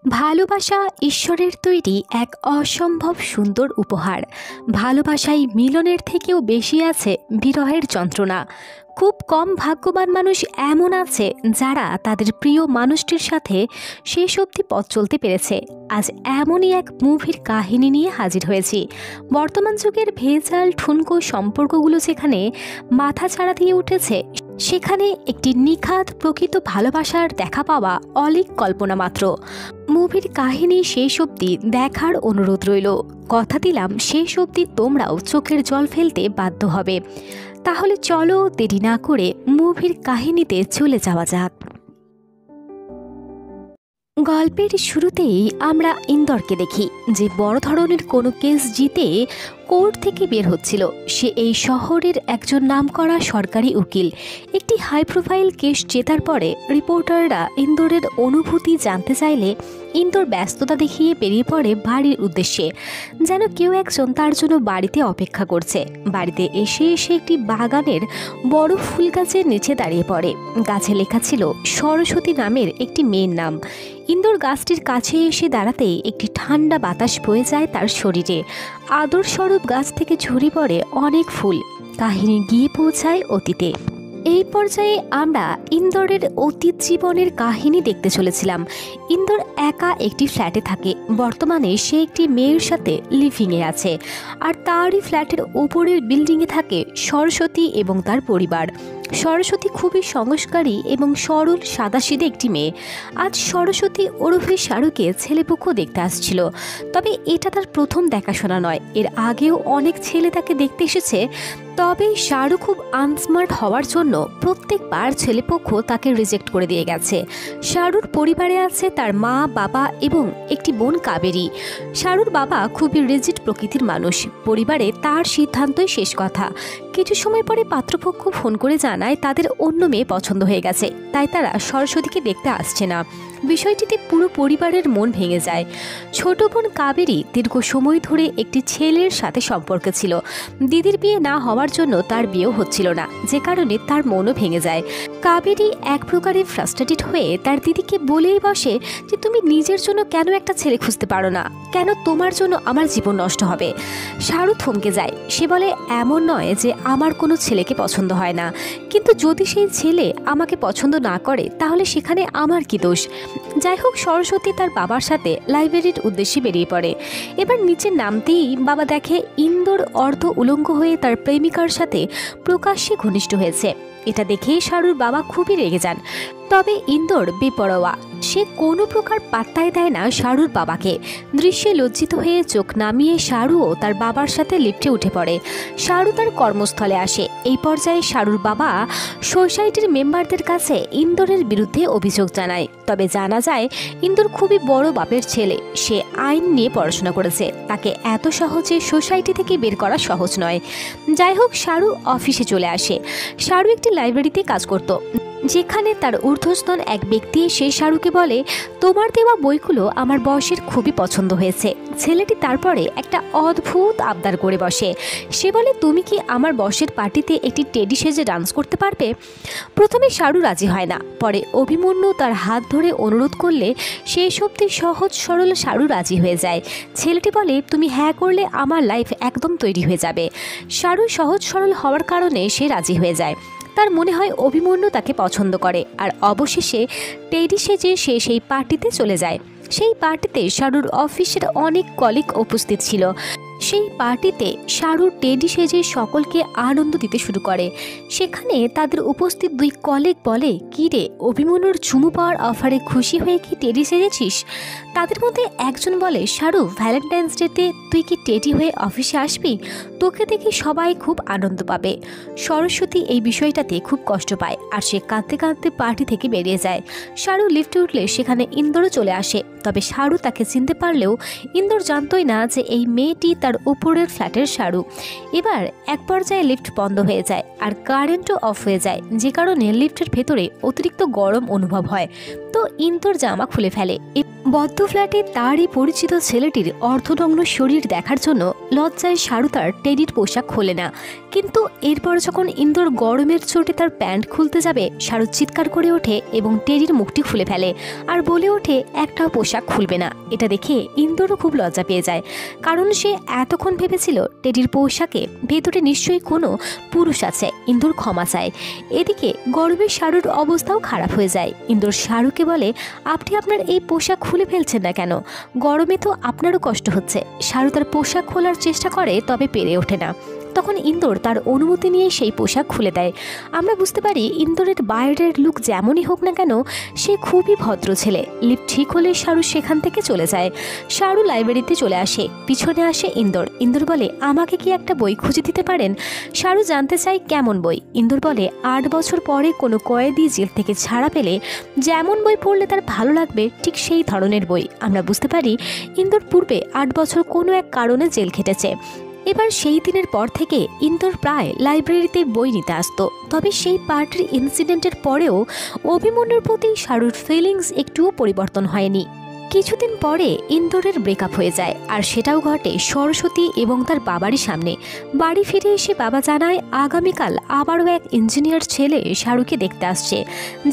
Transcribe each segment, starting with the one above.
ভালোবাসা ঈশ্বরের তৈরি এক অসম্ভব সুন্দর উপহার। ভালোবাসায় মিলনের থেকেও বেশি আছে বিরহের যন্ত্রণা। খুব কম ভাগ্যবান মানুষ এমন আছে যারা তাদের প্রিয় মানুষটির সাথে শেষ অবধি পথ চলতে পেরেছে। আজ এমনই এক মুভির কাহিনী নিয়ে হাজির হয়েছি। বর্তমান যুগের ভেজাল ঠুনকো সম্পর্কগুলো যেখানে মাথা ছাড়া দিয়ে উঠেছে, সেখানে একটি নিখাদ প্রকৃত ভালোবাসার দেখা পাওয়া অলীক কল্পনা মাত্র। মুভির কাহিনী শেষ অবধি দেখার অনুরোধ রইল। কথা দিলাম শেষ অবধি তোমরাও চোখের জল ফেলতে বাধ্য হবে। তাহলে চলো দেরি না করে মুভির কাহিনীতে চলে যাওয়া যাক। গল্পের শুরুতেই আমরা ইন্দরকে দেখি, যে বড় ধরনের কোনো কেস জিতে কোর্ট থেকে বের হচ্ছিল। সে এই শহরের একজন নামকরা সরকারি উকিল। একটি হাই প্রোফাইল কেস জেতার পরে রিপোর্টাররা ইন্দোরের অনুভূতি জানতে চাইলে ইন্দোর ব্যস্ততা দেখিয়ে বেরিয়ে পড়ে বাড়ির উদ্দেশ্যে, যেন কেউ একজন তার জন্য বাড়িতে অপেক্ষা করছে। বাড়িতে এসে একটি বাগানের বড় ফুল গাছের নিচে দাঁড়িয়ে পড়ে। গাছে লেখা ছিল সরস্বতী নামের একটি মেয়ের নাম। ইন্দোর গাছটির কাছে এসে দাঁড়াতেই একটি ঠান্ডা বাতাস বয়ে যায় তার শরীরে। আদর স্বরূপ গাছ থেকে ঝরে পড়ে অনেক ফুল। কাহিনী গিয়ে পৌঁছায় অতীতে। এই পর্যায়ে আমরা ইন্দোরের অতীত জীবনের কাহিনী দেখতে চলেছিলাম। ইন্দোর একা একটি ফ্ল্যাটে থাকে। বর্তমানে সে একটি মেয়ের সাথে লিভিংয়ে আছে, আর তারই ফ্ল্যাটের উপরের বিল্ডিংয়ে থাকে সরস্বতী এবং তার পরিবার। সরস্বতী খুবই সংস্কারী এবং সরল সাদাসিধে একটি মেয়ে। আজ সরস্বতী ওরফে শাহরুখকে ছেলেপক্ষ দেখতে আসছিল। তবে এটা তার প্রথম দেখাশোনা নয়, এর আগেও অনেক ছেলে তাকে দেখতে এসেছে। তবে শাহরুখ খুব আনস্মার্ট হওয়ার জন্য প্রত্যেকবার ছেলেপক্ষ তাকে রিজেক্ট করে দিয়ে গেছে। শাহরুর পরিবারে আছে তার মা, বাবা এবং একটি বোন কাবেরী। শাহরুর বাবা খুবই রিজিড প্রকৃতির মানুষ। পরিবারে তার সিদ্ধান্তই শেষ কথা। কিছু সময় পরে পাত্রপক্ষ ফোন করে জানায় তাদের অন্য মেয়ে পছন্দ হয়ে গেছে, তাই তারা সরস্বতীকে দেখতে আসছে না। বিষয়টিতে পুরো পরিবারের মন ভেঙে যায়। ছোট বোন কাবেরী দীর্ঘ সময় ধরে একটি ছেলের সাথে সম্পর্কে ছিল। দিদির বিয়ে না হওয়ার জন্য তার বিয়েও হচ্ছিল না, যে কারণে তার মনও ভেঙে যায়। কাবেরী এক প্রকারে ফ্রাস্ট্রেটেড হয়ে তার দিদিকে বলেই বসে যে তুমি নিজের জন্য কেন একটা ছেলে খুঁজতে পারো না, কেন তোমার জন্য আমার জীবন নষ্ট হবে। শাহরুখ থমকে যায়। সে বলে এমন নয় যে আমার কোনো ছেলেকে পছন্দ হয় না, কিন্তু যদি সেই ছেলে আমাকে পছন্দ না করে তাহলে সেখানে আমার কি দোষ। যাই হোক, সরস্বতী তার বাবার সাথে লাইব্রেরির উদ্দেশ্যে বেরিয়ে পড়ে। এবার নিচে নামতেই বাবা দেখে ইন্দোর অর্ধ উলঙ্গ হয়ে তার প্রেমিকার সাথে প্রকাশ্যে ঘনিষ্ঠ হয়েছে। এটা দেখে শাহরুর বাবা খুবই রেগে যান। তবে ইন্দোর বেপরোয়া, সে কোনো প্রকার পাত্তাই দেয় না শাহরুর বাবাকে। দৃশ্যে লজ্জিত হয়ে চোখ নামিয়ে শাহরুও তার বাবার সাথে লিফটে উঠে পড়ে। শাহরু তার কর্মস্থলে আসে। এই পর্যায়ে শাহরুর বাবা সোসাইটির মেম্বারদের কাছে ইন্দোরের বিরুদ্ধে অভিযোগ জানায়। তবে জানা যায় ইন্দোর খুবই বড় বাপের ছেলে। সে আইন নিয়ে পড়াশোনা করেছে, তাকে এত সহজে সোসাইটি থেকে বের করা সহজ নয়। যাই হোক, শাহরু অফিসে চলে আসে। শাহরু একটি লাইব্রেরিতে কাজ করত, যেখানে তার ঊর্ধ্বস্তন এক ব্যক্তি এসে শাহরুখকে বলে তোমার দেওয়া বইগুলো আমার বসের খুবই পছন্দ হয়েছে। ছেলেটি তারপরে একটা অদ্ভুত আবদার করে বসে। সে বলে তুমি কি আমার বসের পার্টিতে একটি টেডি সেজে ডান্স করতে পারবে। প্রথমে শাহরু রাজি হয় না, পরে অভিমন্যু তার হাত ধরে অনুরোধ করলে সেই সত্যি সহজ সরল শাহরু রাজি হয়ে যায়। ছেলেটি বলে তুমি হ্যাঁ করলে আমার লাইফ একদম তৈরি হয়ে যাবে। শাহরু সহজ সরল হওয়ার কারণে সে রাজি হয়ে যায়। তার মনে হয় অভিমন্যু তাকে পছন্দ করে, আর অবশেষে টেডি সেজে সে সেই পার্টিতে চলে যায়। সেই পার্টিতে শাহরুর অফিসের অনেক কলিগ উপস্থিত ছিল। সেই পার্টিতে শাহরুর টেডি সেজে সকলকে আনন্দ দিতে শুরু করে। সেখানে তাদের উপস্থিত দুই কলিগ বলে কি রে, অভিমন্যুর চুমু পাওয়ার অফারে খুশি হয়ে কি টেডি সেজেছিস। তাদের মধ্যে একজন বলে শাহরু, ভ্যালেন্টাইন্স ডেতে তুই কি টেডি হয়ে অফিসে আসবি, তোকে দেখে সবাই খুব আনন্দ পাবে। সরস্বতী এই বিষয়টাতে খুব কষ্ট পায়, আর সে কাঁদতে কাঁদতে পার্টি থেকে বেরিয়ে যায়। শাহরু লিফটে উঠলে সেখানে ইন্দোরও চলে আসে। তবে শাহরু তাকে চিনতে পারলেও ইন্দোর জানতই না যে এই মেয়েটি তার উপরের ফ্ল্যাটের শাহরু। এবার এক পর্যায়ে লিফট বন্ধ হয়ে যায় আর কারেন্টও অফ হয়ে যায়, যে কারণে লিফটের ভেতরে অতিরিক্ত গরম অনুভব হয়। তো ইন্দোর জামা খুলে ফেলে। বদ্ধ ফ্ল্যাটে তারই পরিচিত ছেলেটির অর্ধনগ্ন শরীর দেখার জন্য লজ্জায় শাড়ু তার টেডির পোশাক খোলে না। কিন্তু এরপর যখন ইন্দোর গরমের চোটে তার প্যান্ট খুলতে যাবে, শাড়ু চিৎকার করে ওঠে এবং টেডির মুখটি খুলে ফেলে আর বলে ওঠে একটাও পোশাক খুলবে না। এটা দেখে ইন্দোরও খুব লজ্জা পেয়ে যায়, কারণ সে এতক্ষণ ভেবেছিল টেডির পোশাকে ভেতরে নিশ্চয়ই কোনো পুরুষ আছে। ইন্দোর ক্ষমা চায়। এদিকে গরমে শাড়ুর অবস্থাও খারাপ হয়ে যায়। ইন্দোর শাড়ুকে বলে, আপনি আপনার এই পোশাক খুলে ফেলছেন না কেন? গরমে তো আপনারও কষ্ট হচ্ছে। শাড়ু তার পোশাক খোলার চেষ্টা করে, তবে পেরে ওঠে না। তখন ইন্দোর তার অনুমতি নিয়ে সেই পোশাক খুলে দেয়। আমরা বুঝতে পারি ইন্দোরের বাইরের লুক যেমনই হোক না কেন, সে খুবই ভদ্র ছেলে। লিপ ঠিক হলে শাড়ু সেখান থেকে চলে যায়। শাড়ু লাইব্রেরিতে চলে আসে, পিছনে আসে ইন্দোর। ইন্দোর বলে, আমাকে কি একটা বই খুঁজে দিতে পারেন? শাড়ু জানতে চায় কেমন বই। ইন্দোর বলে, 8 বছর পরে কোনো কয়েদি জেল থেকে ছাড়া পেলে যেমন বই পড়লে তার ভালো লাগবে ঠিক সেই ধরনের বই। আমরা বুঝতে পারি ইন্দোর পূর্বে 8 বছর কোনো এক কারণে জেল খেটেছে। এবার সেই দিনের পর থেকে ইন্দোর প্রায় লাইব্রেরিতে বই নিতে আসতো। তবে সেই পার্টির ইনসিডেন্টের পরেও অভিমন্যুর প্রতি শাড়ুর ফিলিংস একটুও পরিবর্তন হয়নি। কিছুদিন পরে ইন্দোরের ব্রেকআপ হয়ে যায়, আর সেটাও ঘটে সরস্বতী এবং তার বাবারই সামনে। বাড়ি ফিরে এসে বাবা জানায় আগামীকাল আবারও এক ইঞ্জিনিয়ার ছেলে শাড়ুকে দেখতে আসছে,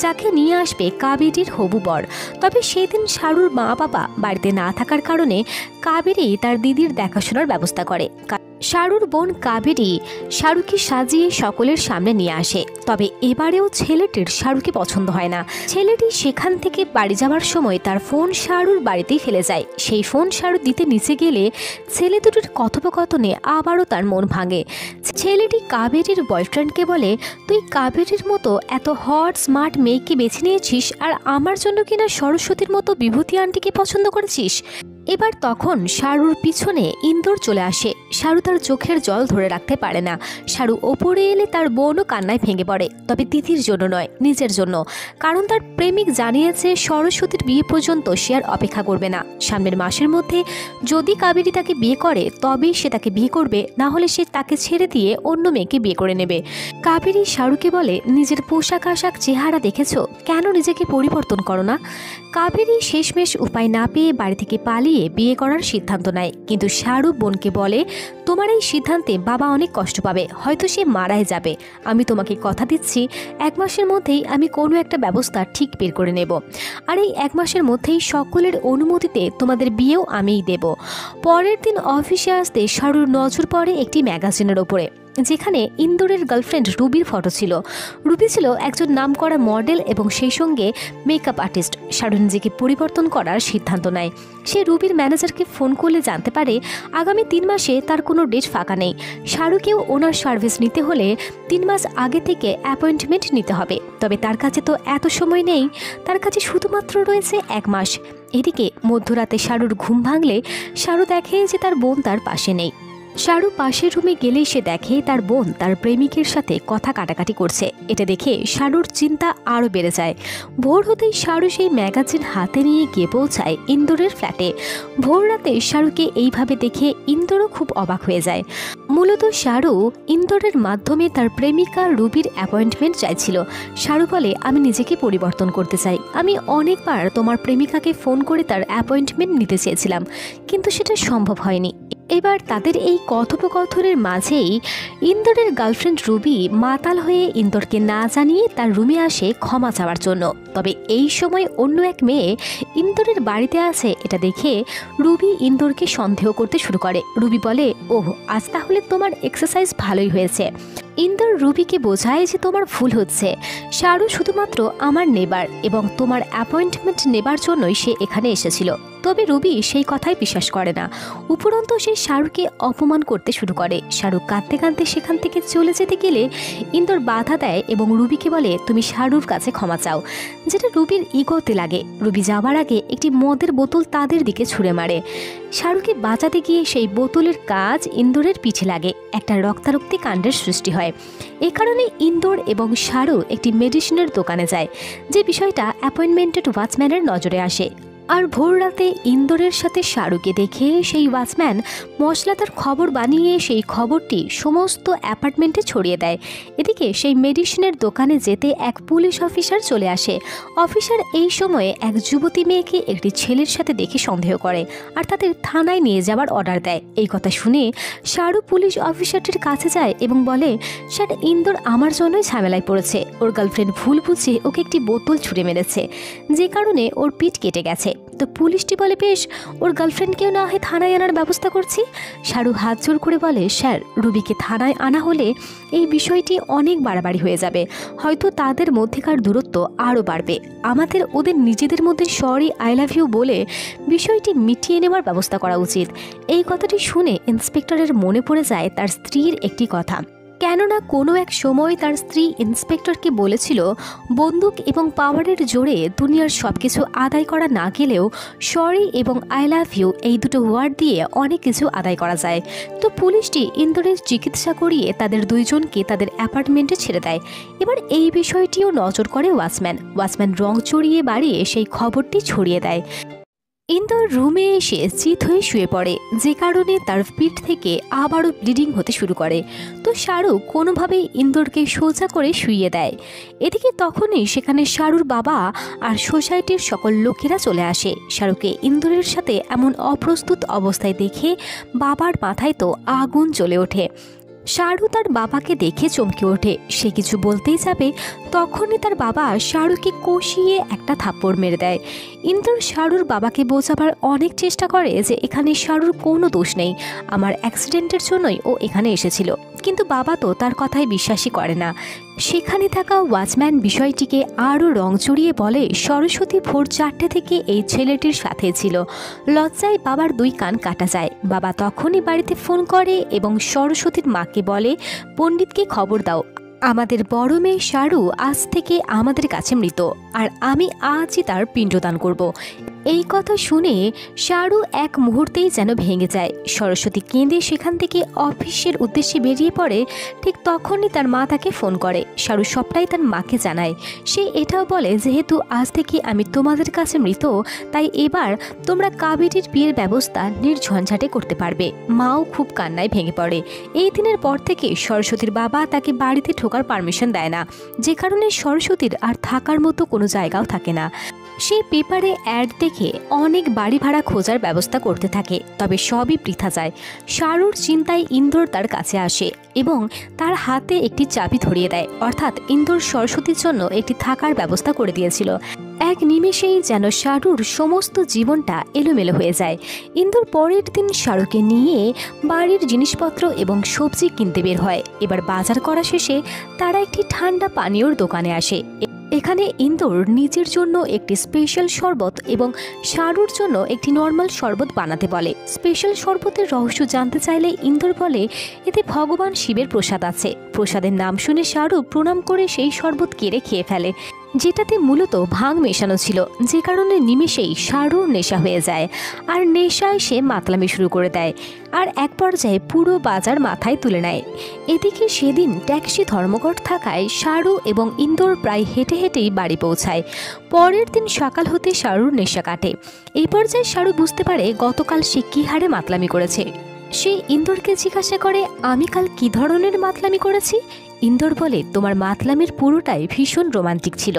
যাকে নিয়ে আসবে কাবেরীর হবু বর। তবে সেদিন শাড়ুর মা বাবা বাড়িতে না থাকার কারণে কাবেরী তার দিদির দেখাশোনার ব্যবস্থা করে। শাড়ুর বোন কাবেরী শাড়ুকে সাজিয়ে সকলের সামনে নিয়ে আসে। তবে এবারেও ছেলেটির শাড়ুকে পছন্দ হয় না। ছেলেটি সেখান থেকে বাড়ি যাওয়ার সময় তার ফোন শাড়ুর বাড়িতেই ফেলে যায়। সেই ফোন শাড়ু দিতে নিচে গেলে ছেলে দুটোর কথোপকথনে আবারও তার মন ভাঙে। ছেলেটি কাবেরীর বয়ফ্রেন্ডকে বলে, তুই কাবেরীর মতো এত হট স্মার্ট মেয়েকে বেছে নিয়েছিস, আর আমার জন্য কিনা সরস্বতীর মতো বিভূতি আন্টিকে পছন্দ করেছিস। এবার তখন শাড়ুর পিছনে ইন্দোর চলে আসে। শাড়ু তার চোখের জল ধরে রাখতে পারে না। শাড়ু ওপরে এলে তার বোনও কান্নায় ভেঙে পড়ে, তবে দিদির জন্য নয়, নিজের জন্য। কারণ তার প্রেমিক জানিয়েছে সরস্বতীর বিয়ে পর্যন্ত সে আর অপেক্ষা করবে না। সামনের মাসের মধ্যে যদি কাবেরী তাকে বিয়ে করে তবেই সে তাকে বিয়ে করবে, না হলে সে তাকে ছেড়ে দিয়ে অন্য মেয়েকে বিয়ে করে নেবে। কাবেরী শাড়ুকে বলে, নিজের পোশাক আশাক চেহারা দেখেছো, কেন নিজেকে পরিবর্তন করো না? কাবেরী শেষমেশ উপায় না পেয়ে বাড়ি থেকে পালিয়ে বিয়ে করার সিদ্ধান্ত নেয়। কিন্তু শাড়ু বোনকে বলে, তোমার এই সিদ্ধান্তে বাবা অনেক কষ্ট পাবে, হয়তো সে মারাই যাবে। আমি তোমাকে কথা দিচ্ছি 1 মাসের মধ্যেই আমি কোনো একটা ব্যবস্থা ঠিক বের করে নেব, আর এই 1 মাসের মধ্যেই সকলের অনুমতিতে তোমাদের বিয়েও আমিই দেব। পরের দিন অফিসে আসতে শাড়ুর নজর পড়ে একটি ম্যাগাজিনের ওপরে, যেখানে ইন্দোরের গার্লফ্রেন্ড রুবির ফটো ছিল। রুবি ছিল একজন নামকরা মডেল এবং সেই সঙ্গে মেকআপ আর্টিস্ট। শাড়ু নিজেকে পরিবর্তন করার সিদ্ধান্ত নেয়। সে রুবির ম্যানেজারকে ফোন করলে জানতে পারে আগামী 3 মাসে তার কোনো ডেট ফাঁকা নেই। শাড়ুকেও ওনার সার্ভিস নিতে হলে 3 মাস আগে থেকে অ্যাপয়েন্টমেন্ট নিতে হবে। তবে তার কাছে তো এত সময় নেই, তার কাছে শুধুমাত্র রয়েছে 1 মাস। এদিকে মধ্যরাতে শাড়ুর ঘুম ভাঙলে শাড়ু দেখে যে তার বোন তার পাশে নেই। শাড়ু পাশের রুমে গেলেই সে দেখে তার বোন তার প্রেমিকের সাথে কথা কাটাকাটি করছে। এটা দেখে শাড়ুর চিন্তা আরও বেড়ে যায়। ভোর হতেই শাড়ু সেই ম্যাগাজিন হাতে নিয়ে গিয়ে পৌঁছায় ইন্দোরের ফ্ল্যাটে। ভোর রাতে শাড়ুকে এইভাবে দেখে ইন্দোরও খুব অবাক হয়ে যায়। মূলত শাড়ু ইন্দোরের মাধ্যমে তার প্রেমিকা রুবির অ্যাপয়েন্টমেন্ট চাইছিল। শাড়ু বলে, আমি নিজেকে পরিবর্তন করতে চাই। আমি অনেকবার তোমার প্রেমিকাকে ফোন করে তার অ্যাপয়েন্টমেন্ট নিতে চেয়েছিলাম, কিন্তু সেটা সম্ভব হয়নি। এবার তাদের এই কথোপকথনের মাঝেই ইন্দোরের গার্লফ্রেন্ড রুবি মাতাল হয়ে ইন্দোরকে না জানিয়ে তার রুমে আসে ক্ষমা চাওয়ার জন্য। তবে এই সময় অন্য এক মেয়ে ইন্দোরের বাড়িতে আছে। এটা দেখে রুবি ইন্দোরকে সন্দেহ করতে শুরু করে। রুবি বলে, ওহ, আজ তাহলে তোমার এক্সারসাইজ ভালোই হয়েছে। ইন্দোর রুবিকে বোঝায় যে তোমার ভুল হচ্ছে, শাড়ু শুধুমাত্র আমার নেবার এবং তোমার অ্যাপয়েন্টমেন্ট নেবার জন্যই সে এখানে এসেছিল। তবে রুবি সেই কথাই বিশ্বাস করে না। উপরন্তু সে শাড়ুকে অপমান করতে শুরু করে। শাড়ু কাঁদতে কাঁদতে সেখান থেকে চলে যেতে গেলে ইন্দোর বাধা দেয় এবং রুবিকে বলে, তুমি শাড়ুর কাছে ক্ষমা চাও, যেটা রুবির ইগোতে লাগে। রুবি যাওয়ার আগে একটি মদের বোতল তাদের দিকে ছুঁড়ে মারে। শাড়ুকে বাঁচাতে গিয়ে সেই বোতলের কাজ ইন্দোরের পিঠে লাগে। একটা রক্তারক্তি কাণ্ডের সৃষ্টি হয়। এ কারণে ইন্দোর এবং শাড়ু একটি মেডিসিনের দোকানে যায়। যে বিষয়টা অ্যাপয়েন্টমেন্টেড ওয়াচম্যানের নজরে আসে। আর ভোর রাতে ইন্দোরের সাথে শাহরুখকে দেখে সেই ওয়াচম্যান মশলাদার খবর বানিয়ে সেই খবরটি সমস্ত অ্যাপার্টমেন্টে ছড়িয়ে দেয়। এদিকে সেই মেডিসিনের দোকানে যেতে এক পুলিশ অফিসার চলে আসে। অফিসার এই সময়ে এক যুবতী মেয়েকে একটি ছেলের সাথে দেখে সন্দেহ করে আর তাদের থানায় নিয়ে যাওয়ার অর্ডার দেয়। এই কথা শুনে শাহরুখ পুলিশ অফিসারটির কাছে যায় এবং বলে, স্যার, ইন্দোর আমার জন্যই ঝামেলায় পড়েছে। ওর গার্লফ্রেন্ড ভুল বুঝে ওকে একটি বোতল ছুঁড়ে মেরেছে, যে কারণে ওর পিঠ কেটে গেছে। তো পুলিশটি বলে, বেশ, ওর গার্লফ্রেন্ডকেও না হয় থানায় আনার ব্যবস্থা করছি। শাহরুখ হাত জোর করে বলে, স্যার, রুবিকে থানায় আনা হলে এই বিষয়টি অনেক বাড়াবাড়ি হয়ে যাবে, হয়তো তাদের মধ্যেকার দূরত্ব আরও বাড়বে। আমাদের ওদের নিজেদের মধ্যে সরি, আই লাভ ইউ বলে বিষয়টি মিটিয়ে নেওয়ার ব্যবস্থা করা উচিত। এই কথাটি শুনে ইন্সপেক্টরের মনে পড়ে যায় তার স্ত্রীর একটি কথা। কেননা কোনো এক সময় তার স্ত্রী ইন্সপেক্টরকে বলেছিল, বন্দুক এবং পাওয়ারের জোরে দুনিয়ার সব কিছু আদায় করা না গেলেও সরি এবং আই লাভ ইউ এই দুটো ওয়ার্ড দিয়ে অনেক কিছু আদায় করা যায়। তো পুলিশটি ইন্দোরের চিকিৎসা করিয়ে তাদের দুইজনকে তাদের অ্যাপার্টমেন্টে ছেড়ে দেয়। এবার এই বিষয়টিও নজর করে ওয়াচম্যান রং চড়িয়ে বাড়িয়ে সেই খবরটি ছড়িয়ে দেয়। ইন্দোর রুমে এসে চিত হয়ে শুয়ে পড়ে, যে কারণে তার পিঠ থেকে আবারও ব্লিডিং হতে শুরু করে। তো শাহরুখ কোনোভাবেই ইন্দোরকে সোজা করে শুইয়ে দেয়। এদিকে তখনই সেখানে শাহরুর বাবা আর সোসাইটির সকল লোকেরা চলে আসে। শাহরুখকে ইন্দোরের সাথে এমন অপ্রস্তুত অবস্থায় দেখে বাবার মাথায় তো আগুন জ্বলে ওঠে। শাহরুখ তার বাবাকে দেখে চমকে ওঠে। সে কিছু বলতেই যাবে, তখনই তার বাবা শাহরুখকে কষিয়ে একটা থাপ্পড় মেরে দেয়। ইন্দোর শাহরুর বাবাকে বোঝাবার অনেক চেষ্টা করে যে এখানে শাহরুর কোনো দোষ নেই, আমার অ্যাক্সিডেন্টের জন্যই ও এখানে এসেছিল, কিন্তু বাবা তো তার কথায় বিশ্বাসই করে না। সেখানে থাকা ওয়াচম্যান বিষয়টিকে আরও রং চড়িয়ে বলে, সরস্বতী ভোর 4টে থেকে এই ছেলেটির সাথে ছিল। লজ্জায় বাবার দুই কান কাটা যায়। বাবা তখনই বাড়িতে ফোন করে এবং সরস্বতীর মাকে বলে, পণ্ডিতকে খবর দাও, আমাদের বড় মেয়ে শাহরু আজ থেকে আমাদের কাছে মৃত, আর আমি আজই তার পিণ্ডদান করব। এই কথা শুনে শাহরু এক মুহূর্তেই যেন ভেঙে যায়। সরস্বতী কেঁদে সেখান থেকে অফিসের উদ্দেশ্যে বেরিয়ে পড়ে। ঠিক তখনই তার মা তাকে ফোন করে। শাহরু সবটাই তার মাকে জানায়। সে এটাও বলে, যেহেতু আজ থেকে আমি তোমাদের কাছে মৃত, তাই এবার তোমরা কাবেরীর বিয়ের ব্যবস্থা নির্ঝঞ্ঝাটে করতে পারবে। মাও খুব কান্নায় ভেঙে পড়ে। এই দিনের পর থেকে সরস্বতীর বাবা তাকে বাড়িতে ঢোকার পারমিশন দেয় না, যে কারণে সরস্বতীর আর থাকার মতো কোনো জায়গাও থাকে না। সেই পেপারে অ্যাড দেখে অনেক বাড়ি ভাড়া খোঁজার ব্যবস্থা করতে থাকে, তবে সবই বৃথা যায়। শাহরুর চিন্তায় ইন্দোর তার কাছে আসে এবং তার হাতে একটি চাবি ধরিয়ে দেয়, অর্থাৎ ইন্দোর সরস্বতীর জন্য একটি থাকার ব্যবস্থা করে দিয়েছিল। এক নিমেষেই যেন শাহরুর সমস্ত জীবনটা এলোমেলো হয়ে যায়। ইন্দোর পরের দিন শাহরুখকে নিয়ে বাড়ির জিনিসপত্র এবং সবজি কিনতে বের হয়। এবার বাজার করা শেষে তারা একটি ঠান্ডা পানীয়র দোকানে আসে। এখানে ইন্দোর নিজের জন্য একটি স্পেশাল শরবত এবং শাহরুর জন্য একটি নর্মাল শরবত বানাতে বলে। স্পেশাল শরবতের রহস্য জানতে চাইলে ইন্দোর বলে, এতে ভগবান শিবের প্রসাদ আছে। প্রসাদের নাম শুনে শাহরু প্রণাম করে সেই শরবত কেড়ে খেয়ে ফেলে, যেটাতে মূলত ভাং মেশানো ছিল, যে কারণে নিমেষেই শাহরুর নেশা হয়ে যায়। আর নেশায় সে মাতলামি শুরু করে দেয় আর এক পর্যায়ে পুরো বাজার মাথায় তুলে নেয়। এদিকে সেদিন ট্যাক্সি ধর্মঘট থাকায় শাহরু এবং ইন্দোর প্রায় হেঁটে হেঁটেই বাড়ি পৌঁছায়। পরের দিন সকাল হতে শাহরুর নেশা কাটে। এই পর্যায়ে শাহরু বুঝতে পারে গতকাল সে কী হারে মাতলামি করেছে। সে ইন্দোরকে জিজ্ঞাসা করে, আমি কাল কী ধরনের মাতলামি করেছি? ইন্দোর বলে, তোমার মাতলামির পুরোটাই ভীষণ রোমান্টিক ছিল।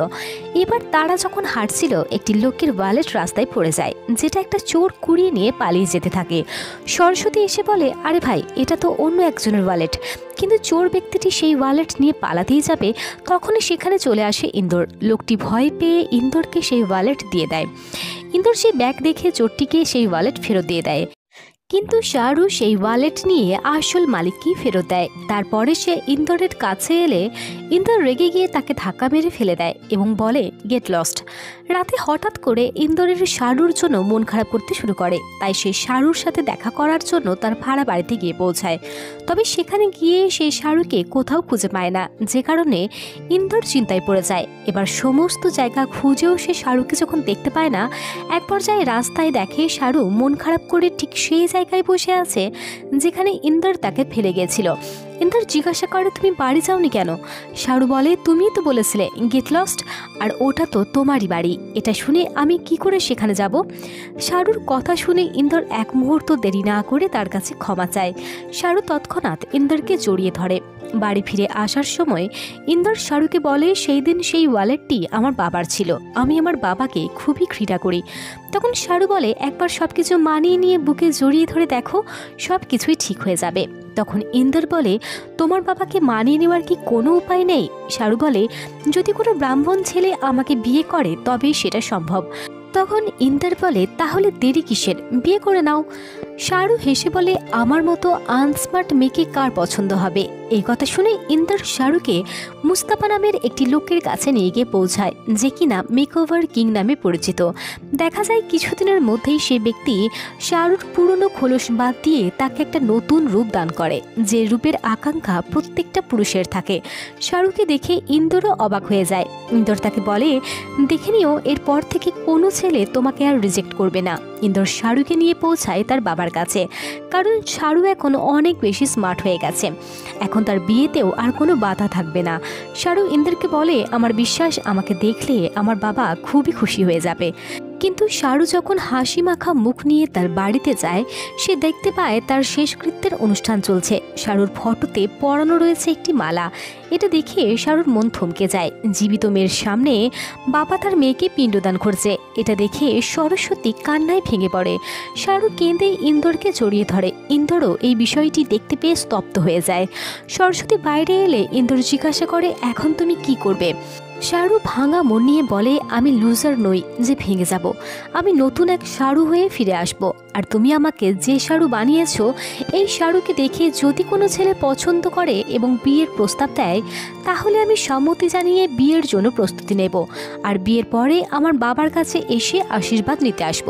এবার তারা যখন হাঁটছিল, একটি লোকের ওয়ালেট রাস্তায় পড়ে যায়, যেটা একটা চোর কুড়িয়ে নিয়ে পালিয়ে যেতে থাকে। সরস্বতী এসে বলে, আরে ভাই, এটা তো অন্য একজনের ওয়ালেট। কিন্তু চোর ব্যক্তিটি সেই ওয়ালেট নিয়ে পালাতেই যাবে, তখনই সেখানে চলে আসে ইন্দোর। লোকটি ভয় পেয়ে ইন্দোরকে সেই ওয়ালেট দিয়ে দেয়। ইন্দোর সেই ব্যাগ দেখে চোরটিকে সেই ওয়ালেট ফেরত দিয়ে দেয়, কিন্তু শাহরু সেই ওয়ালেট নিয়ে আসল মালিককেই ফেরত দেয়। তারপরে সে ইন্দোরের কাছে এলে ইন্দোর রেগে গিয়ে তাকে ধাক্কা মেরে ফেলে দেয় এবং বলে, গেট লস্ট। রাতে হঠাৎ করে ইন্দোরের শাহরুর জন্য মন খারাপ করতে শুরু করে, তাই সে শাহরুর সাথে দেখা করার জন্য তার ভাড়া বাড়িতে গিয়ে পৌঁছায়। তবে সেখানে গিয়ে সে শাহরুকে কোথাও খুঁজে পায় না, যে কারণে ইন্দোর চিন্তায় পড়ে যায়। এবার সমস্ত জায়গা খুঁজেও সে শাহরুকে যখন দেখতে পায় না, এক পর্যায়ে রাস্তায় দেখে শাহরু মন খারাপ করে ঠিক সেই জায়গায় বসে আছে যেখানে ইন্দোর তাকে ফেলে গিয়েছিল। ইন্দর জিজ্ঞাসা করে তুমি বাড়ি যাওনি কেন? শারু বলে তুমিই তো বলেছিলে গেট লস্ট, আর ওটা তো তোমারই বাড়ি। এটা শুনে আমি কি করে সেখানে যাব? শারুর কথা শুনে ইন্দর এক মুহূর্ত দেরি না করে তার কাছে ক্ষমা চায়। শারু তৎক্ষণাৎ ইন্দরকে জড়িয়ে ধরে। বাড়ি ফিরে আসার সময় ইন্দর শারুকে বলে সেই দিন সেই ওয়ালেটটি আমার বাবার ছিল, আমি আমার বাবাকে খুবই ঘৃণা করি। তখন শারু বলে একবার সবকিছু মানিয়ে নিয়ে বুকে জড়িয়ে ধরে দেখো, সব কিছুই ঠিক হয়ে যাবে। তখন ইন্দর বলে তোমার বাবাকে মানিয়ে নেওয়ার কি কোনো উপায় নেই? শারু বলে যদি কোনো ব্রাহ্মণ ছেলে আমাকে বিয়ে করে তবেই সেটা সম্ভব। তখন ইন্দর বলে তাহলে দেরি কিসের, বিয়ে করে নাও। শারু হেসে বলে আমার মতো আনস্মার্ট মেয়েকে কার পছন্দ হবে? এই কথা শুনে ইন্দর শারুকে মুস্তাফা নামের একটি লোকের কাছে নিয়ে গিয়ে পৌঁছায়, যে কিনা মেকওভার কিং নামে পরিচিত। দেখা যায় কিছুদিনের মধ্যেই সে ব্যক্তি শারুর পুরনো খোলস বাদ দিয়ে তাকে একটা নতুন রূপ দান করে, যে রূপের আকাঙ্ক্ষা প্রত্যেকটা পুরুষের থাকে। শারুকে দেখে ইন্দরও অবাক হয়ে যায়। ইন্দর তাকে বলে দেখে নিও এরপর থেকে কোনো ছেলে তোমাকে আর রিজেক্ট করবে না। ইন্দর শারুকে নিয়ে পৌঁছায় তার বাবার কাছে, কারণ শারু এখন অনেক বেশি স্মার্ট হয়ে গেছে, এখন তার বিয়েতেও আর কোনো বাধা থাকবে না। শারু ইন্দরকে বলে আমার বিশ্বাস আমাকে দেখলে আমার বাবা খুবই খুশি হয়ে যাবে। কিন্তু শারু যখন হাসি মাখা মুখ নিয়ে তার বাড়িতে যায়, সে দেখতে পায় তার শেষকৃত্যের অনুষ্ঠান চলছে। শারুর ফটোতে পরানো রয়েছে একটি মালা। এটা দেখে শারুর মন থমকে যায়। জীবিত মেয়ের সামনে বাবা তার মেয়েকে পিণ্ডদান করছে। এটা দেখে সরস্বতী কান্নায় ভেঙে পড়ে। শারু কেঁদে ইন্দরকে জড়িয়ে ধরে। ইন্দরও এই বিষয়টি দেখতে পেয়ে স্তব্ধ হয়ে যায়। সরস্বতী বাইরে এলে ইন্দর জিজ্ঞাসা করে এখন তুমি কি করবে? শারু ভাঙা মন নিয়ে বলে আমি লুজার নই যে ভেঙে যাব, আমি নতুন এক শারু হয়ে ফিরে আসব। আর তুমি আমাকে যে শারু বানিয়েছো, এই শারুকে দেখে যদি কোনো ছেলে পছন্দ করে এবং বিয়ের প্রস্তাব দেয়, তাহলে আমি সম্মতি জানিয়ে বিয়ের জন্য প্রস্তুতি নেব। আর বিয়ের পরে আমার বাবার কাছে এসে আশীর্বাদ নিতে আসব।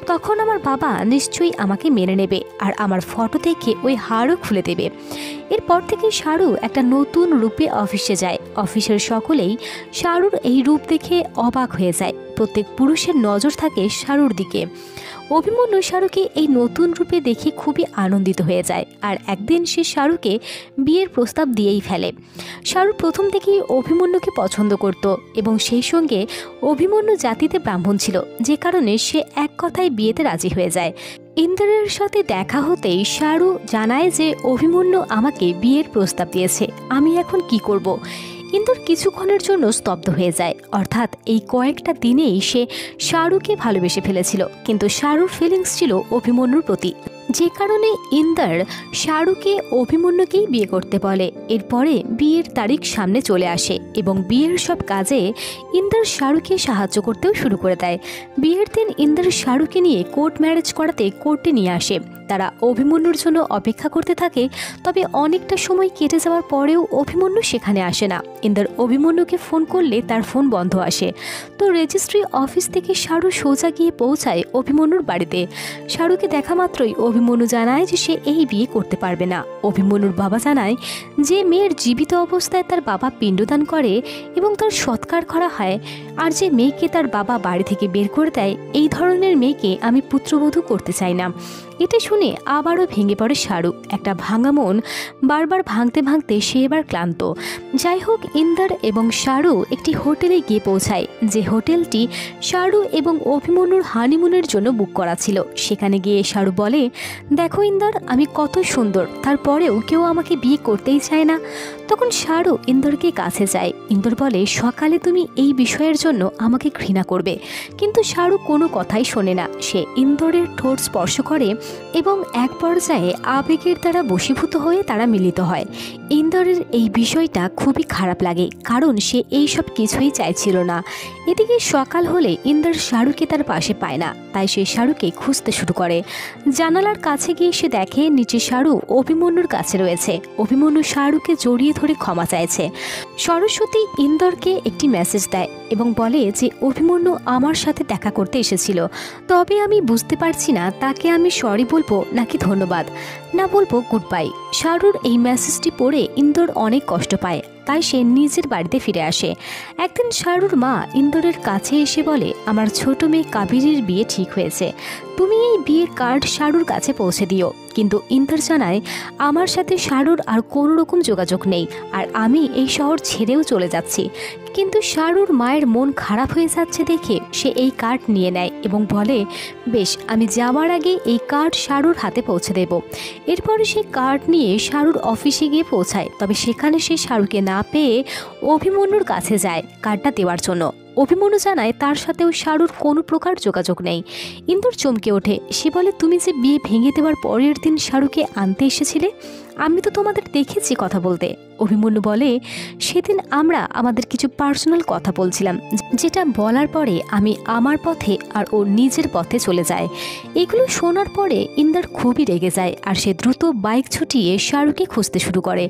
তখন আমার বাবা নিশ্চয়ই আমাকে মেনে নেবে আর আমার ফটো দেখে ওই হারও খুলে দেবে। এরপর থেকে শারু একটা নতুন রূপে অফিসে যায়। অফিসের সকলেই শারুর এই রূপ দেখে অবাক হয়ে যায়। প্রত্যেক পুরুষের নজর থাকে শারুর দিকে। অভিমন্যু শারুকে এই নতুন রূপে দেখে খুবই আনন্দিত হয়ে যায়, আর একদিন সে শারুকে বিয়ের প্রস্তাব দিয়েই ফেলে। শারু প্রথম থেকেই অভিমন্যুকে পছন্দ করত এবং সেই সঙ্গে অভিমন্যু জাতিতে ব্রাহ্মণ ছিল, যে কারণে সে এক কথায় বিয়েতে রাজি হয়ে যায়। ইন্দ্রের সাথে দেখা হতেই শারু জানায় যে অভিমন্যু আমাকে বিয়ের প্রস্তাব দিয়েছে, আমি এখন কি করব? ইন্দর কিছুক্ষণের জন্য স্তব্ধ হয়ে যায়। অর্থাৎ এই কয়েকটা দিনেই সে শারুকে ভালোবেসে ফেলেছিল, কিন্তু শারুর ফিলিংস ছিল অভিমন্যুর প্রতি, যে কারণে ইন্দর শারুকে অভিমন্যুকেই বিয়ে করতে বলে। এরপরে বিয়ের তারিখ সামনে চলে আসে এবং বিয়ের সব কাজে ইন্দর শারুকে সাহায্য করতেও শুরু করে দেয়। বিয়ের দিন ইন্দর শারুকে নিয়ে কোর্ট ম্যারেজ করাতে কোর্টে নিয়ে আসে। তারা অভিমন্যুর জন্য অপেক্ষা করতে থাকে, তবে অনেকটা সময় কেটে যাওয়ার পরেও অভিমন্যু সেখানে আসে না। ইন্দর অভিমন্যুকে ফোন করলে তার ফোন বন্ধ আসে। তো রেজিস্ট্রি অফিস থেকে শারু সোজা গিয়ে পৌঁছায় অভিমন্যুর বাড়িতে। শারুকে দেখা মাত্রই অভিমন্যু জানায় যে সে এই বিয়ে করতে পারবে না। অভিমন্যুর বাবা জানায় যে মেয়ের জীবিত অবস্থায় তার বাবা পিণ্ডদান করে এবং তার সৎকার করা হয়, আর যে মেয়েকে তার বাবা বাড়ি থেকে বের করে দেয়, এই ধরনের মেয়েকে আমি পুত্রবধূ করতে চাই না। এটা শুনে আবারও ভেঙে পড়ে শারু। একটা ভাঙা মন বারবার ভাঙতে ভাঙতে সে এবার ক্লান্ত। যাই হোক, ইন্দর এবং শারু একটি হোটেলে গিয়ে পৌঁছায়, যে হোটেলটি শারু এবং অভিমন্যুর হানিমুনের জন্য বুক করা ছিল। সেখানে গিয়ে শারু বলে দেখো ইন্দর, আমি কত সুন্দর, তারপরেও কেউ আমাকে বিয়ে করতেই চায় না। তখন শারু ইন্দরকে কাছে যায়। ইন্দর বলে সকালে তুমি এই বিষয়ের জন্য আমাকে ঘৃণা করবে, কিন্তু শারু কোনো কথাই শোনে না। সে ইন্দরের ঠোঁট স্পর্শ করে এবং এক পর্যায়ে আবেগের দ্বারা বশীভূত হয়ে তারা মিলিত হয়। ইন্দরের এই বিষয়টা খুবই খারাপ লাগে, কারণ সে এই সব কিছুই চাইছিল না। এদিকে সকাল হলে ইন্দর শারুকে তার পাশে পায় না, তাই সে শারুকে খুঁজতে শুরু করে। জানালার কাছে গিয়ে সে দেখে নিচে শারু অভিমন্যুর কাছে রয়েছে। অভিমন্যু শারুকে জড়িয়ে ধরে ক্ষমা চাইছে। সরস্বতী ইন্দরকে একটি মেসেজ দেয়, এবং বলে যে অভিমন্যু আমার সাথে দেখা করতে এসেছিল, তবে আমি বুঝতে পারছি না তাকে আমি সরি বলবো নাকি ধন্যবাদ, না বলবো গুড বাই। শারুর এই মেসেজটি পড়ে ইন্দর অনেক কষ্ট পায়, তাই সে নিজের বাড়িতে ফিরে আসে। একদিন শারুর মা ইন্দরের কাছে এসে বলে, আমার ছোট মেয়ে কাবেরীর বিয়ে ঠিক হয়েছে, তুমি এই বিয়ের কার্ড শারুর কাছে পৌঁছে দিও। কিন্তু ইন্দর জানায়, আমার সাথে শারুর আর কোনো রকম যোগাযোগ নেই, আর আমি এই শহর ছেড়েও চলে যাচ্ছি। কিন্তু শারুর মায়ের মন খারাপ হয়ে যাচ্ছে দেখে সে এই কার্ড নিয়ে নেয় এবং বলে, বেশ, আমি যাওয়ার আগে এই কার্ড শারুর হাতে পৌঁছে দেব। এরপরে সে কার্ড নিয়ে শারুর অফিসে গিয়ে পৌঁছায়, তবে সেখানে সে শারুকে না পেয়ে অভিমন্যুর কাছে যায় কার্ডটা দেওয়ার জন্য। অভিমন্যু জানায় তার সাথেও শারুর কোনো প্রকার যোগাযোগ নেই। ইন্দর চমকে ওঠে, সে বলে, তুমি যে বিয়ে ভেঙে দেওয়ার পরের দিন শারুকে আনতে এসেছিলে, আমি তো তোমাদের দেখেছি কথা বলতে। অভিমন্যু বলে, সেদিন আমরা আমাদের কিছু পার্সোনাল কথা বলছিলাম, যেটা বলার পরে আমি আমার পথে আর ও নিজের পথে চলে যায়। এগুলো শোনার পরে ইন্দর খুবই রেগে যায়, আর সে দ্রুত বাইক ছুটিয়ে শাহরুখকে খুঁজতে শুরু করে।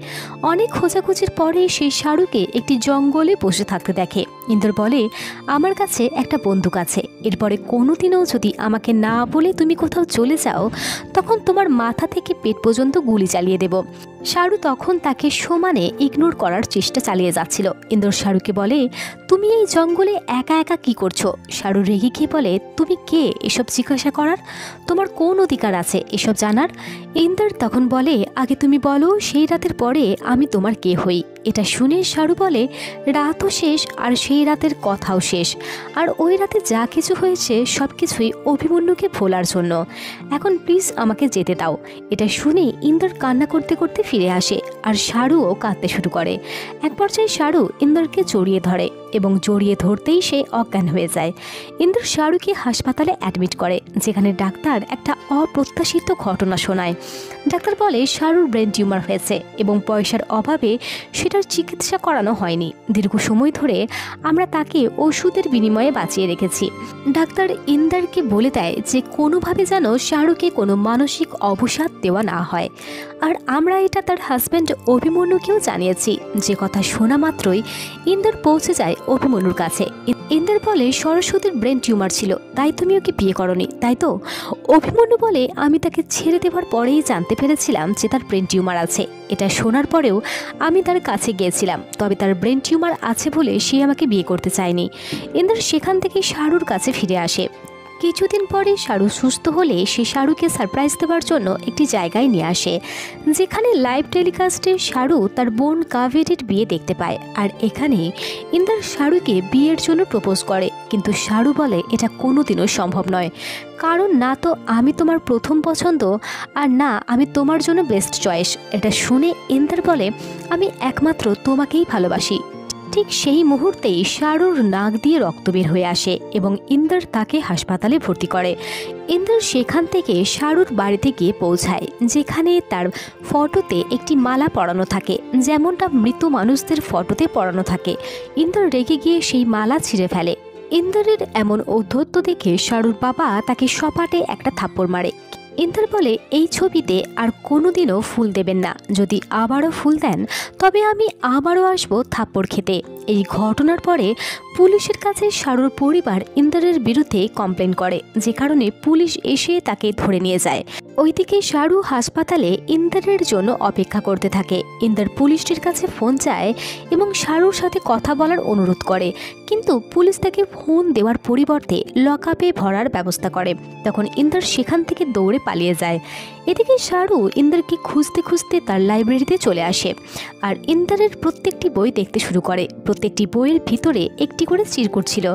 অনেক খোঁজাখুঁজির পরে সে শাহরুখকে একটি জঙ্গলে বসে থাকতে দেখে। ইন্দর বলে, আমার কাছে একটা বন্দুক আছে, এরপরে কোনোদিনও যদি আমাকে না বলে তুমি কোথাও চলে যাও, তখন তোমার মাথা থেকে পেট পর্যন্ত গুলি চালিয়ে দেব। শাহরু তখন তাকে সমানে ইগনোর করার চেষ্টা চালিয়ে যাচ্ছিল। ইন্দর শাহরুখকে বলে, তুমি এই জঙ্গলে একা একা কি করছো? শাহরু রেগে গিয়ে বলে, তুমি কে এসব জিজ্ঞাসা করার? তোমার কোন অধিকার আছে এসব জানার? ইন্দর তখন বলে, আগে তুমি বলো সেই রাতের পরে আমি তোমার কে হই। এটা শুনে শাহরু বলে, রাতও শেষ আর সেই রাতের কথাও শেষ, আর ওই রাতে যা কিছু হয়েছে সব কিছুই অভিমন্যুকে ভোলার জন্য। এখন প্লিজ আমাকে যেতে দাও। এটা শুনে ইন্দর কান্না করতে করতে ফিরে আসে, আর শাহরুও কাঁদতে শুরু করে। এক পর্যায়ে শাহরু ইন্দরকে জড়িয়ে ধরে এবং জড়িয়ে ধরতেই সে অজ্ঞান হয়ে যায়। ইন্দর শাহরুকে হাসপাতালে অ্যাডমিট করে, যেখানে ডাক্তার একটা অপ্রত্যাশিত ঘটনা শোনায়। ডাক্তার বলে, শাহরুর ব্রেন টিউমার হয়েছে এবং পয়সার অভাবে সেটার চিকিৎসা করানো হয়নি। দীর্ঘ সময় ধরে আমরা তাকে ওষুধের বিনিময়ে বাঁচিয়ে রেখেছি। ডাক্তার ইন্দরকে বলে দেয় যে কোনোভাবে যেন শাহরুকে কোনো মানসিক অবসাদ দেওয়া না হয়। আর আমরা এটা তার হাজব্যান্ড অভিমন্যুকেও জানিয়েছি। যে কথা শোনা মাত্রই ইন্দর পৌঁছে যায় অভিমন্যুর কাছে। ইন্দর বলে, সরস্বতীর ব্রেন টিউমার ছিল, তাই তুমি ওকে বিয়ে করনি, তাই তো? অভিমন্যু বলে, আমি তাকে ছেড়ে দেওয়ার পরেই জানতে পেরেছিলাম যে তার ব্রেন টিউমার আছে। এটা শোনার পরেও আমি তার কাছে গিয়েছিলাম, তবে তার ব্রেন টিউমার আছে বলে সে আমাকে বিয়ে করতে চায়নি। ইন্দর সেখান থেকে শাহরুর কাছে ফিরে আসে। কিছুদিন পরে শাহরু সুস্থ হলে সে শাহরুকে সারপ্রাইজ দেওয়ার জন্য একটি জায়গায় নিয়ে আসে, যেখানে লাইভ টেলিকাস্টে শাহরু তার বোন কাবেরীর বিয়ে দেখতে পায়। আর এখানে ইন্দর শাহরুকে বিয়ের জন্য প্রপোজ করে, কিন্তু শাহরু বলে এটা কোনোদিনও সম্ভব নয়, কারণ না তো আমি তোমার প্রথম পছন্দ, আর না আমি তোমার জন্য বেস্ট চয়েস। এটা শুনে ইন্দর বলে, আমি একমাত্র তোমাকেই ভালোবাসি। ঠিক সেই মুহূর্তেই শাহরুর নাক দিয়ে রক্ত বের হয়ে আসে এবং ইন্দর তাকে হাসপাতালে ভর্তি করে। ইন্দর সেখান থেকে শাহরুর বাড়িতে গিয়ে পৌঁছায়, যেখানে তার ফটোতে একটি মালা পরানো থাকে, যেমনটা মৃত মানুষদের ফটোতে পরানো থাকে। ইন্দর রেগে গিয়ে সেই মালা ছিঁড়ে ফেলে। ইন্দরের এমন ঔদ্ধত্য দেখে শাহরুর বাবা তাকে সপাটে একটা থাপ্পড় মারে। ইন্দর বলে, এই ছবিতে আর কোনোদিনও ফুল দেবেন না, যদি আবারও ফুল দেন তবে আমি আবারও আসবো থাপ্পড় খেতে। এই ঘটনার পরে পুলিশের কাছে শাহরুর পরিবার ইন্দরের বিরুদ্ধে কমপ্লেন করে, যে কারণে পুলিশ এসে তাকে ধরে নিয়ে যায়। ওইদিকে শাহরু হাসপাতালে ইন্দরের জন্য অপেক্ষা করতে থাকে। ইন্দর পুলিশটির কাছে ফোন চায় এবং শাহরুর সাথে কথা বলার অনুরোধ করে, কিন্তু পুলিশ তাকে ফোন দেওয়ার পরিবর্তে লকআপে ভরার ব্যবস্থা করে। তখন ইন্দর সেখান থেকে দৌড়ে পালিয়ে যায়। এদিকে শাহরু ইন্দরকে খুঁজতে খুঁজতে তার লাইব্রেরিতে চলে আসে, আর ইন্দরের প্রত্যেকটি বই দেখতে শুরু করে। প্রত্যেকটি বইয়ের ভিতরে একটি করে চিরকুট ছিল,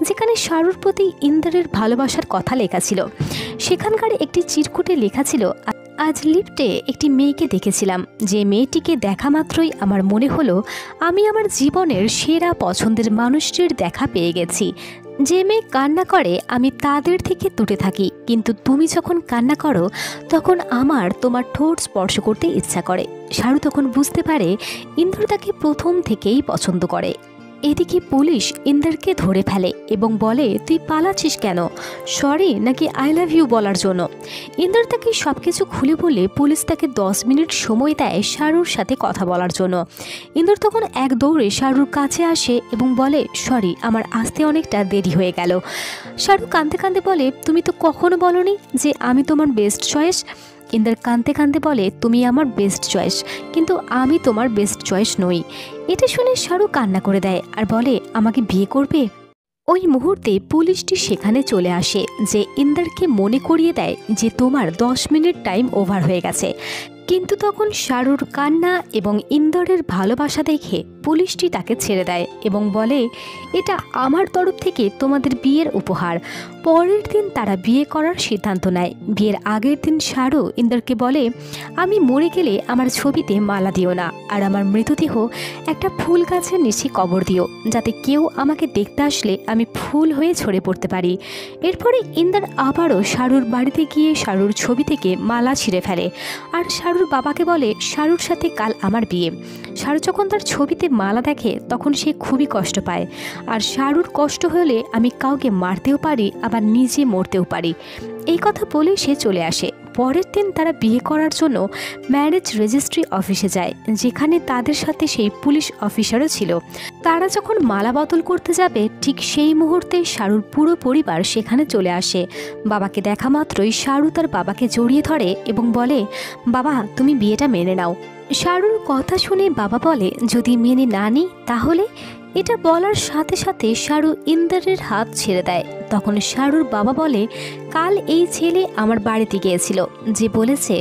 যেখানে শাহরুর প্রতি ইন্দরের ভালোবাসার কথা লেখা ছিল। সেখানকার একটি চিরকুটে লেখা ছিল, আজ লিফটে একটি মেয়েকে দেখেছিলাম, যে মেয়েটিকে দেখা মাত্রই আমার মনে হলো আমি আমার জীবনের সেরা পছন্দের মানুষটির দেখা পেয়ে গেছি। যে মেয়ে কান্না করে আমি তাদের থেকে দূরে থাকি, কিন্তু তুমি যখন কান্না করো তখন আমার তোমার ঠোঁট স্পর্শ করতে ইচ্ছা করে। শাহরু তখন বুঝতে পারে ইন্দর তাকে প্রথম থেকেই পছন্দ করে। এদিকে পুলিশ ইন্দারকে ধরে ফেলে এবং বলে, তুই পালাচ্ছিস কেন? সরি নাকি আই লাভ ইউ বলার জন্য? ইন্দার তাকে সবকিছু খুলে বলে পুলিশ তাকে 10 মিনিট সময় দেয় শাহরুর সাথে কথা বলার জন্য। ইন্দার তখন এক দৌড়ে শাহরুর কাছে আসে এবং বলে, সরি, আমার আসতে অনেকটা দেরি হয়ে গেল। শাহরুখ কাঁদতে কাঁদতে বলে, তুমি তো কখনো বলনি যে আমি তোমার বেস্ট চয়েস। ইন্দার কাঁদতে কাঁদতে বলে, তুমি আমার বেস্ট চয়েস, কিন্তু আমি তোমার বেস্ট চয়েস নই। এটা শুনে শাহরুখ কান্না করে দেয় আর বলে, আমাকে বিয়ে করবে? ওই মুহূর্তে পুলিশটি সেখানে চলে আসে, যে ইন্দারকে মনে করিয়ে দেয় যে তোমার 10 মিনিট টাইম ওভার হয়ে গেছে। কিন্তু তখন শাহরুর কান্না এবং ইন্দরের ভালোবাসা দেখে পুলিশটি তাকে ছেড়ে দেয় এবং বলে, এটা আমার তরফ থেকে তোমাদের বিয়ের উপহার। পরের দিন তারা বিয়ে করার সিদ্ধান্ত নেয়। বিয়ের আগের দিন শাহরু ইন্দরকে বলে, আমি মরে গেলে আমার ছবিতে মালা দিও না, আর আমার মৃতদেহ একটা ফুল গাছের নিচে কবর দিও, যাতে কেউ আমাকে দেখতে আসলে আমি ফুল হয়ে ঝরে পড়তে পারি। এরপরে ইন্দর আবারও শাহরুর বাড়িতে গিয়ে শাহরুর ছবি থেকে মালা ছিঁড়ে ফেলে আর শাহরুর বাবাকে বলে, শাহরুর সাথে কাল আমার বিয়ে। শাহরু যখন তার ছবিতে মালা দেখে তখন সে খুবই কষ্ট পায়, আর শাহরুর কষ্ট হলে আমি কাউকে মারতেও পারি, আবার নিজে মরতেও পারি। এই কথা বলে সে চলে আসে। পরের দিন তারা বিয়ে করার জন্য ম্যারেজ রেজিস্ট্রি অফিসে যায়, যেখানে তাদের সাথে সেই পুলিশ অফিসারও ছিল। তারা যখন মালা বদল করতে যাবে ঠিক সেই মুহূর্তে শাহরুর পুরো পরিবার সেখানে চলে আসে। বাবাকে দেখা মাত্রই শাহরু তার বাবাকে জড়িয়ে ধরে এবং বলে, বাবা, তুমি বিয়েটা মেনে নাও। শাহরুর কথা শুনে বাবা বলে, যদি মেনে না নিই তাহলে? এটা বলার সাথে সাথে শাহরু ইন্দরের হাত ছেড়ে দেয়। তখন শাহরুর বাবা বলে, কাল এই ছেলে আমার বাড়িতে গিয়েছিল, যে বলেছে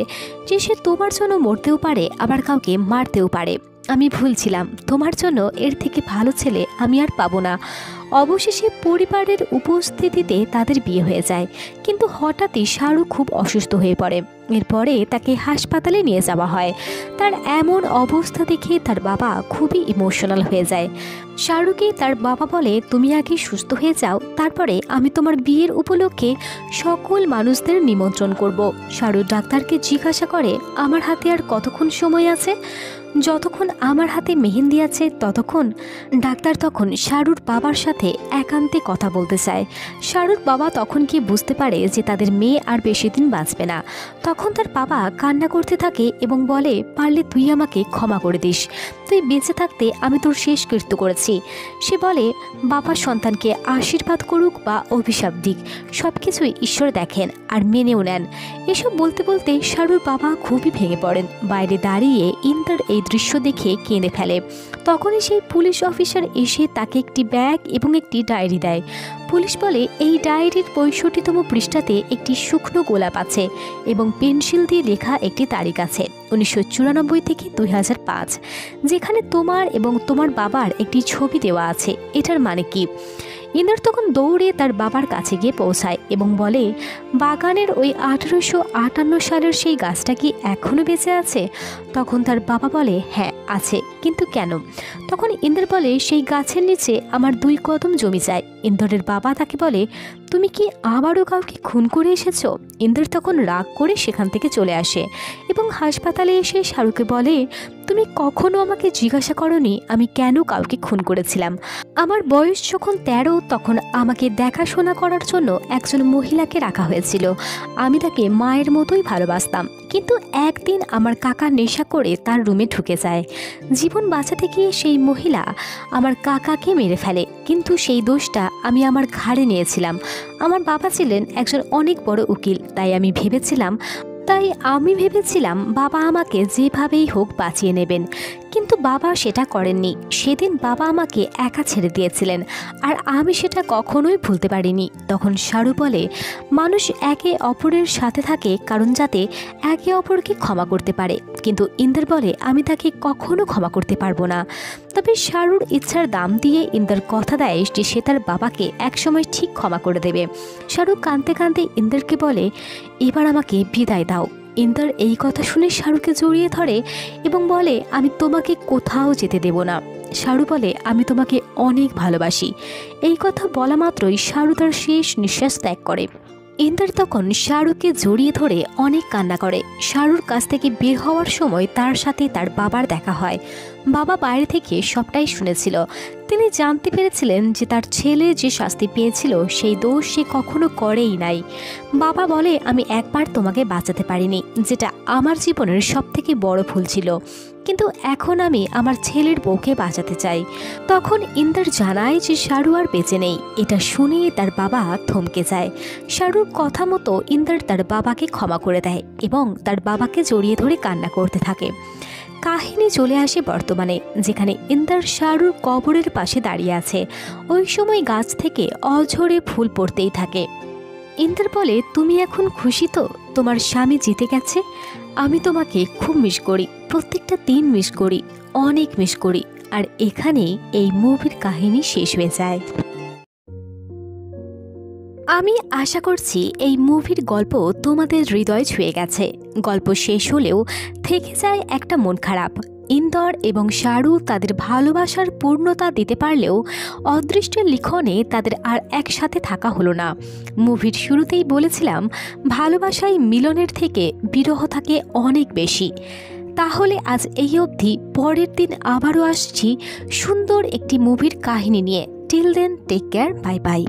যে সে তোমার জন্য মরতেও পারে, আবার কাউকে মারতেও পারে। আমি ভুল ছিলাম, তোমার জন্য এর থেকে ভালো ছেলে আমি আর পাবো না। অবশেষে পরিবারের উপস্থিতিতে তাদের বিয়ে হয়ে যায়। কিন্তু হঠাৎই শাহরু খুব অসুস্থ হয়ে পড়ে। এরপরে তাকে হাসপাতালে নিয়ে যাওয়া হয়। তার এমন অবস্থা দেখে তার বাবা খুবই ইমোশনাল হয়ে যায়। শাহরুকে তার বাবা বলে, তুমি আগে সুস্থ হয়ে যাও, তারপরে আমি তোমার বিয়ের উপলক্ষে সকল মানুষদের নিমন্ত্রণ করব। শাহরু ডাক্তারকে জিজ্ঞাসা করে, আমার হাতে আর কতক্ষণ সময় আছে? যতক্ষণ আমার হাতে মেহেন্দি আছে ততক্ষণ। ডাক্তার তখন শাহরুর বাবার সাথে একান্তে কথা বলতে চায়। শাহরুর বাবা তখন কি বুঝতে পারে যে তাদের মেয়ে আর বেশি দিন বাঁচবে না। তখন তার বাবা কান্না করতে থাকে এবং বলে, পারলে তুই আমাকে ক্ষমা করে দিস, তুই বেঁচে থাকতে আমি তোর শেষ কৃত্য করেছি। সে বলে, বাবা সন্তানকে আশীর্বাদ করুক বা অভিশাপ দিক, সব কিছুই ঈশ্বর দেখেন আর মেনেও নেন। এসব বলতে বলতে শাহরুর বাবা খুবই ভেঙে পড়েন। বাইরে দাঁড়িয়ে ইন্দর এই দৃশ্য দেখে কেঁদে ফেলে। তখনই সেই পুলিশ অফিসার এসে তাকে একটি ব্যাগ এবং একটি ডায়েরি দেয়। পুলিশ বলে, এই ডায়েরির 65তম পৃষ্ঠাতে একটি শুকনো গোলাপ আছে এবং পেন্সিল দিয়ে লেখা একটি তারিখ আছে, 1994 থেকে 2005, যেখানে তোমার এবং তোমার বাবার একটি ছবি দেওয়া আছে। এটার মানে কি? ইন্দর তখন দৌড়ে তার বাবার কাছে গিয়ে পৌঁছায় এবং বলে, বাগানের ওই 1858 সালের সেই গাছটা কি এখনও বেঁচে আছে? তখন তার বাবা বলে, হ্যাঁ আছে, কিন্তু কেন? তখন ইন্দর বলে, সেই গাছের নিচে আমার 2 কদম জমি চাই। ইন্দরের বাবা তাকে বলে, তুমি কি আবারও কাউকে খুন করে এসেছো? ইন্দর তখন রাগ করে সেখান থেকে চলে আসে এবং হাসপাতালে এসে শাহরুকে বলে, তুমি কখনো আমাকে জিজ্ঞাসা করনি আমি কেন কাউকে খুন করেছিলাম। আমার বয়স যখন 13 তখন আমাকে দেখাশোনা করার জন্য একজন মহিলাকে রাখা হয়েছিল। আমি তাকে মায়ের মতোই ভালোবাসতাম, কিন্তু একদিন আমার কাকা নেশা করে তার রুমে ঢুকে যায়। জীবন বাঁচাতে গিয়ে সেই মহিলা আমার কাকাকে মেরে ফেলে, কিন্তু সেই দোষটা আমি আমার ঘাড়ে নিয়েছিলাম। আমার বাবা ছিলেন একজন অনেক বড় উকিল, তাই আমি ভেবেছিলাম বাবা আমাকে যেভাবেই হোক বাঁচিয়ে নেবেন, কিন্তু বাবা সেটা করেননি। সেদিন বাবা আমাকে একা ছেড়ে দিয়েছিলেন, আর আমি সেটা কখনোই ভুলতে পারিনি। তখন শাহরু বলে, মানুষ একে অপরের সাথে থাকে কারণ যাতে একে অপরকে ক্ষমা করতে পারে, কিন্তু ইন্দর বলে, আমি তাকে কখনো ক্ষমা করতে পারবো না। তবে শাহরুর ইচ্ছার দাম দিয়ে ইন্দর কথা দেয় যে সে তার বাবাকে একসময় ঠিক ক্ষমা করে দেবে। শাহরু কাঁদতে কাঁদতে ইন্দরকে বলে, এবার আমাকে বিদায় দাও। ইন্দর এই কথা শুনে শাহরুকে জড়িয়ে ধরে এবং বলে, আমি তোমাকে কোথাও যেতে দেব না। শাহরু বলে, আমি তোমাকে অনেক ভালোবাসি। এই কথা বলা মাত্রই শাহরু তার শেষ নিঃশ্বাস ত্যাগ করে। ইন্দর তখন শাহরুকে জড়িয়ে ধরে অনেক কান্না করে। শাহরুর কাছ থেকে বের হওয়ার সময় তার সাথে তার বাবার দেখা হয়। বাবা বাইরে থেকে সবটাই শুনেছিল। তিনি জানতে পেরেছিলেন যে তার ছেলে যে শাস্তি পেয়েছিল সেই দোষ সে কখনো করেই নাই। বাবা বলে, আমি একবার তোমাকে বাঁচাতে পারিনি, যেটা আমার জীবনের সবথেকে বড় ভুল ছিল, কিন্তু এখন আমি আমার ছেলের বউকে বাঁচাতে চাই। তখন ইন্দর জানায় যে শাহরু আর বেঁচে নেই। এটা শুনে তার বাবা থমকে যায়। শাহরুর কথা মতো ইন্দর তার বাবাকে ক্ষমা করে দেয় এবং তার বাবাকে জড়িয়ে ধরে কান্না করতে থাকে। কাহিনী চলে আসে বর্তমানে, যেখানে ইন্দর শাহরুর কবরের পাশে দাঁড়িয়ে আছে। ওই সময় গাছ থেকে অঝরে ফুল পড়তেই থাকে। ইন্দর বলে, তুমি এখন খুশি তো? তোমার স্বামী জিতে গেছে। আমি তোমাকে খুব মিস করি, প্রত্যেকটা দিন মিস করি, অনেক মিস করি। আর এখানেই এই মুভির কাহিনী শেষ হয়ে যায়। আমি আশা করছি এই মুভির গল্প তোমাদের হৃদয় ছুঁয়ে গেছে। গল্প শেষ হলেও থেকে যায় একটা মন খারাপ। ইন্দর এবং শাহরু তাদের ভালোবাসার পূর্ণতা দিতে পারলেও অদৃষ্টের লিখনে তাদের আর একসাথে থাকা হলো না। মুভির শুরুতেই বলেছিলাম, ভালোবাসায় মিলনের থেকে বিরহ থাকে অনেক বেশি। তাহলে আজ এই অবধি, পরের দিন আবারও আসছি সুন্দর একটি মুভির কাহিনী নিয়ে। Till then, take care, bye by.